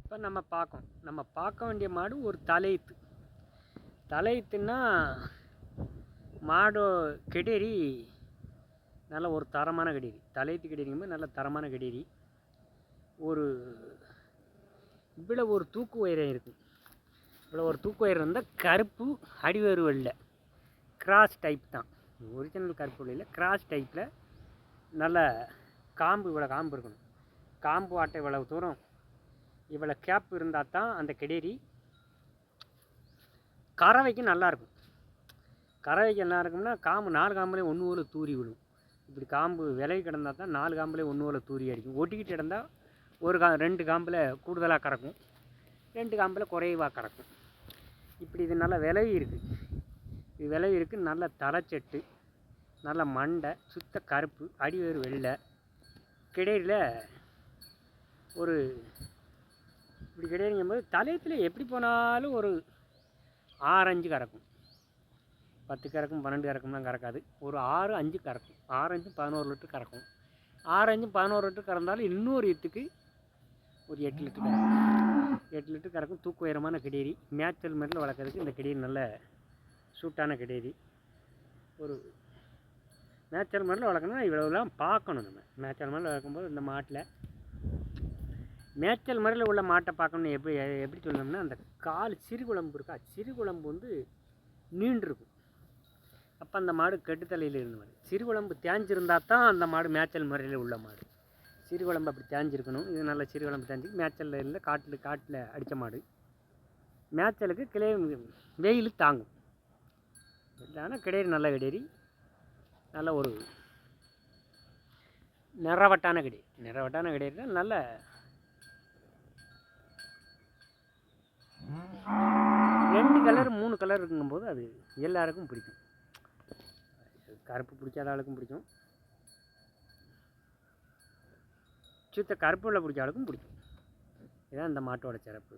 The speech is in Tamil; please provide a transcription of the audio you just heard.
இப்போ நம்ம பார்க்க வேண்டிய மாடு ஒரு தலையீத்து. தலையீத்துன்னா மாடு கெடேரி நல்ல ஒரு தரமான கெடேரி. தலையீத்து கெடேரிங்கும்போது நல்ல தரமான கெடேரி. ஒரு இவ்வளோ ஒரு தூக்கு உயரம் இருக்குது. இவ்வளோ ஒரு தூக்கு உயரம் இருந்தால் கருப்பு அடிவேறு வெள்ளை கிராஸ் டைப் தான். ஒரிஜினல் கருப்பு இல்லை, கிராஸ் டைப்பில் நல்ல காம்பு. இவ்வளோ காம்பு இருக்கணும். காம்பு ஆட்டை இவ்வளவு தூரம் இவ்வளோ கேப் இருந்தால் தான் அந்த கெடேரி கறவைக்கு நல்லாயிருக்கும். கறவைக்கு என்ன இருக்கும்னா காம்பு 4 காம்புலேயும் ஒன்று போல் தூரி விடும். இப்படி காம்பு விலகி கிடந்தால் தான் 4 காம்புலேயும் ஒன்று போல் தூரி அடிக்கும். ஒட்டிக்கிட்டு கிடந்தால் 2 காம்பில் கூடுதலாக கறக்கும், 2 காம்பில் குறைவாக கறக்கும். இப்படி இது நல்லா விலகி இருக்குது. இது விலகி இருக்குது. நல்ல தலைச்செட்டு, நல்ல மண்டை, சுத்த கருப்பு, அடிவேறு வெள்ளை. கெடேரியில் ஒரு இப்படி கெடேரிங்கும்போது தலையத்தில் எப்படி போனாலும் ஒரு 6-5 கறக்கும். 10 கறக்கும், 12 கறக்கும்லாம் கறக்காது. ஒரு 6-5 கறக்கும். 6-5 11 லிட்டர் கறக்கும். 6-5 11 லிட்டர் கறந்தாலும் இன்னொரு ஈத்துக்கு ஒரு 8 லிட்டர் கறக்கும். 8 லிட்டர் கறக்கும். தூக்கு உயரமான கெடேரி. மேய்ச்சல் மாதிரில வளர்க்குறதுக்கு இந்த கெடேரி நல்ல சூட்டான கெடேரி. ஒரு மேய்ச்சல் மாதிரில வளர்க்கணும்னா இவ்வளோலாம் பார்க்கணும். நம்ம மேய்ச்சல் மாதிரில வளர்க்கும்போது இந்த மாட்டில் மேய்ச்சல் முறையில் உள்ள மாட்டை பார்க்கணுன்னு எப்படி சொல்லணும்னா, அந்த கால் சிறுகுழம்பு இருக்கா, சிறுகுழம்பு வந்து நீண்டிருக்கும். அப்போ அந்த மாடு கெட்டுத்தலையில் இருந்த மாடு. சிறுகுழம்பு தேஞ்சிருந்தால் தான் அந்த மாடு மேய்ச்சல் முறையில் உள்ள மாடு. சிறுகுழம்பு அப்படி தேஞ்சிருக்கணும். இது நல்ல சிறுகுழம்பு தேஞ்சி மேய்ச்சலில் இல்லை, காட்டில் அடித்த மாடு. மேய்ச்சலுக்கு கிளை வெயில் தாங்கும். இல்லைன்னா கெடேரி நல்ல கெடேரி. நல்ல ஒரு நிறவட்டான கெடேரி. நிறவட்டான கெடேரினா நல்ல 2 கலர் 3 கலர் இருக்குங்கும்போது அது எல்லாருக்கும் பிடிக்கும். கருப்பு பிடிக்காத ஆளுக்கும் பிடிக்கும், சுத்த கருப்பு உள்ள பிடிச்ச ஆளுக்கும் பிடிக்கும். இதுதான் இந்த மாட்டோட சிறப்பு.